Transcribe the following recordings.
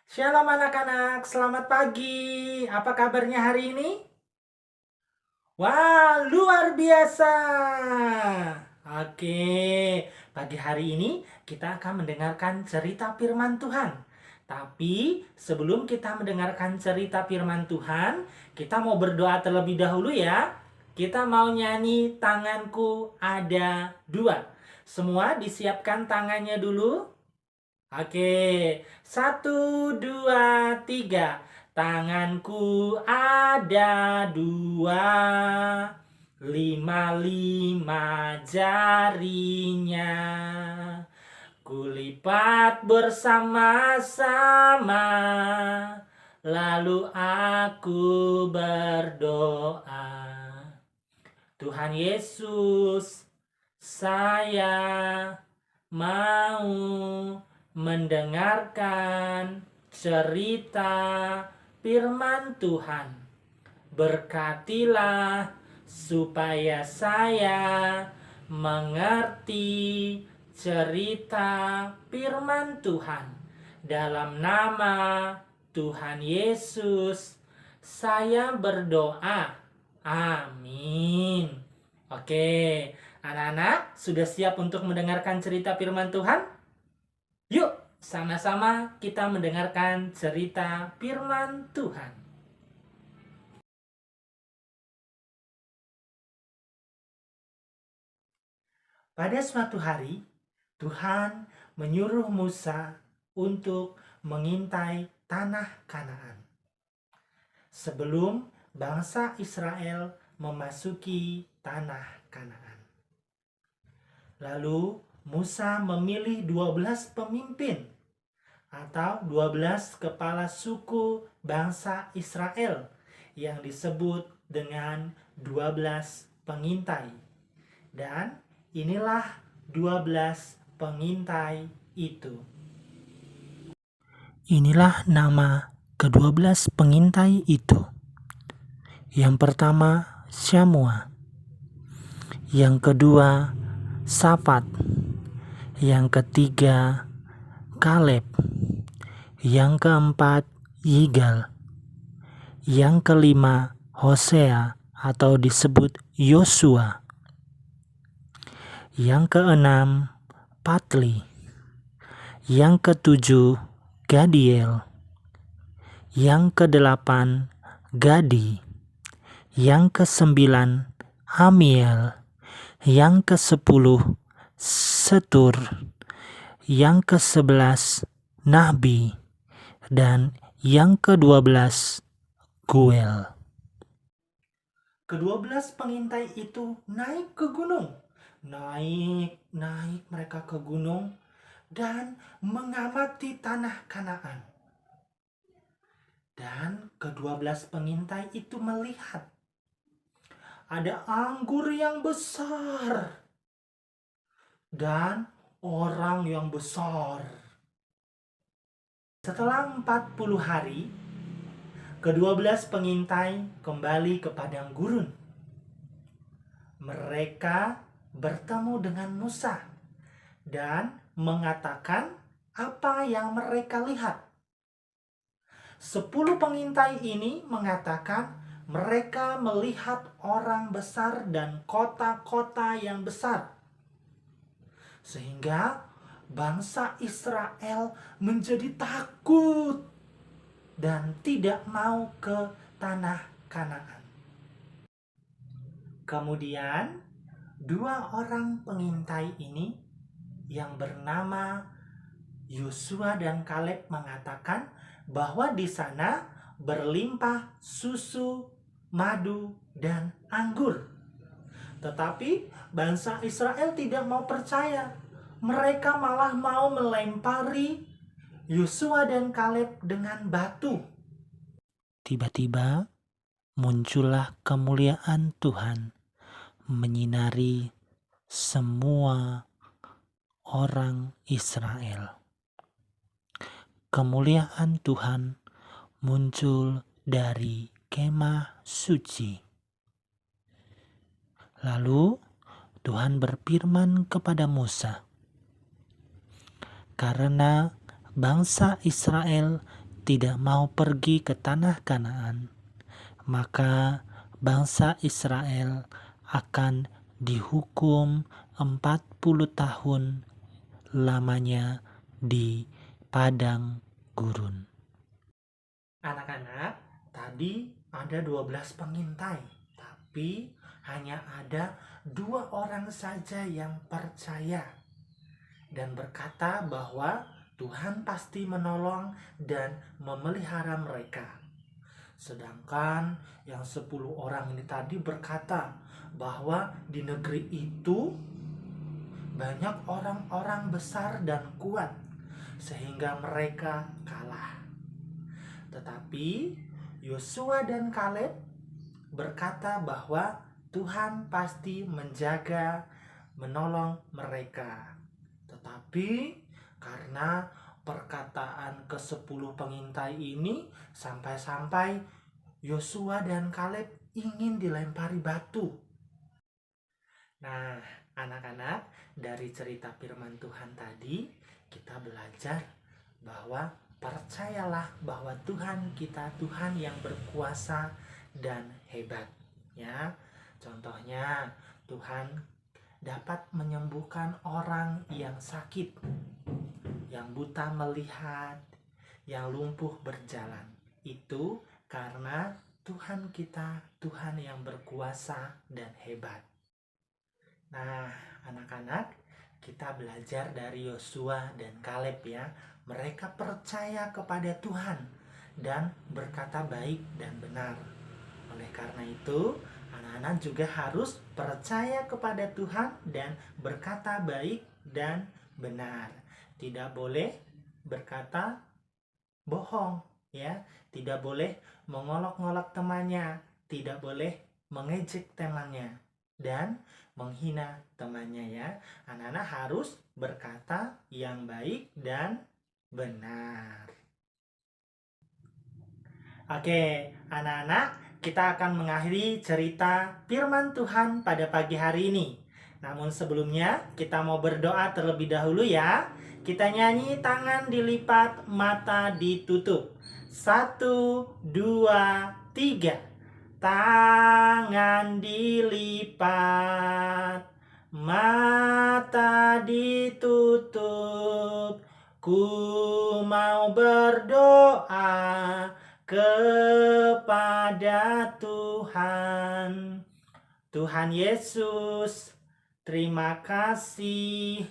Shalom anak-anak, selamat pagi. Apa kabarnya hari ini? Wah, luar biasa. Oke, pagi hari ini kita akan mendengarkan cerita firman Tuhan. Tapi sebelum kita mendengarkan cerita firman Tuhan, kita mau berdoa terlebih dahulu ya. Kita mau nyanyi tanganku ada dua. Semua disiapkan tangannya dulu. Oke, satu, dua, tiga. Tanganku ada dua, lima jarinya. Kulipat bersama-sama, lalu aku berdoa. Tuhan Yesus, saya mau mendengarkan cerita firman Tuhan. Berkatilah supaya saya mengerti cerita firman Tuhan. Dalam nama Tuhan Yesus, saya berdoa. Amin. Oke, anak-anak sudah siap untuk mendengarkan cerita firman Tuhan? Yuk, sama-sama kita mendengarkan cerita firman Tuhan. Pada suatu hari, Tuhan menyuruh Musa untuk mengintai tanah Kanaan. Sebelum bangsa Israel memasuki tanah Kanaan. Lalu Musa memilih 12 pemimpin atau 12 kepala suku bangsa Israel yang disebut dengan 12 pengintai. Dan inilah 12 pengintai itu. Inilah nama ke-12 pengintai itu. Yang pertama, Syamua. Yang kedua, Safat. Yang ketiga, Kaleb. Yang keempat, Yigal. Yang kelima, Hosea atau disebut Yosua. Yang keenam, Patli. Yang ketujuh, Gadiel. Yang kedelapan, Gadi. Yang kesembilan, Amiel. Yang ke-10, Setur. Yang ke-11, Nahbi. Dan yang ke-12, Guel. Ke-12 pengintai itu naik ke gunung. Naik mereka ke gunung dan mengamati tanah Kanaan. Dan ke-12 pengintai itu melihat ada anggur yang besar dan orang yang besar. Setelah 40 hari, ke-12 pengintai kembali ke padang gurun. Mereka bertemu dengan Musa dan mengatakan apa yang mereka lihat. 10 pengintai ini mengatakan mereka melihat orang besar dan kota-kota yang besar. Sehingga bangsa Israel menjadi takut dan tidak mau ke tanah Kanaan. Kemudian 2 orang pengintai ini yang bernama Yosua dan Kaleb mengatakan bahwa di sana berlimpah susu, madu, dan anggur. Tetapi bangsa Israel tidak mau percaya. Mereka malah mau melempari Yosua dan Kaleb dengan batu. Tiba-tiba muncullah kemuliaan Tuhan menyinari semua orang Israel. Kemuliaan Tuhan muncul dari kemah suci. Lalu Tuhan berfirman kepada Musa, "Karena bangsa Israel tidak mau pergi ke tanah Kanaan, maka bangsa Israel akan dihukum 40 tahun lamanya di padang gurun. Anak-anak, tadi ada 12 pengintai, tapi hanya ada 2 orang saja yang percaya dan berkata bahwa Tuhan pasti menolong dan memelihara mereka. Sedangkan yang 10 orang ini tadi berkata bahwa di negeri itu banyak orang-orang besar dan kuat sehingga mereka kalah. Tetapi Yosua dan Kaleb berkata bahwa Tuhan pasti menjaga, menolong mereka. Tetapi karena perkataan ke-10 pengintai ini sampai-sampai Yosua dan Kaleb ingin dilempari batu. Nah, anak-anak, dari cerita firman Tuhan tadi kita belajar bahwa percayalah bahwa Tuhan kita Tuhan yang berkuasa dan hebat, ya. Contohnya, Tuhan dapat menyembuhkan orang yang sakit, yang buta melihat, yang lumpuh berjalan. Itu karena Tuhan kita Tuhan yang berkuasa dan hebat. Nah, anak-anak, kita belajar dari Yosua dan Kaleb, ya. Mereka percaya kepada Tuhan dan berkata baik dan benar. Oleh karena itu, anak-anak juga harus percaya kepada Tuhan dan berkata baik dan benar. Tidak boleh berkata bohong, ya. Tidak boleh mengolok-ngolok temannya, tidak boleh mengejek temannya dan menghina temannya, ya. Anak-anak harus berkata yang baik dan benar. Oke, anak-anak, kita akan mengakhiri cerita firman Tuhan pada pagi hari ini. Namun sebelumnya, kita mau berdoa terlebih dahulu, ya. Kita nyanyi tangan dilipat, mata ditutup. 1, 2, 3. Tangan dilipat, mata ditutup. Ku mau berdoa kepada Tuhan. Tuhan Yesus, terima kasih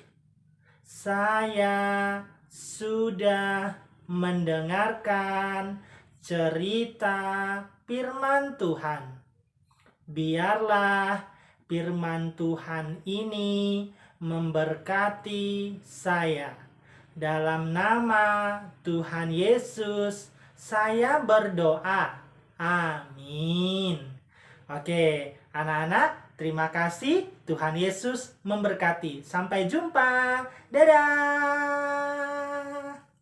saya sudah mendengarkan cerita firman Tuhan. Biarlah firman Tuhan ini memberkati saya. Dalam nama Tuhan Yesus, saya berdoa. Amin. Oke, anak-anak, terima kasih. Tuhan Yesus memberkati. Sampai jumpa. Dadah.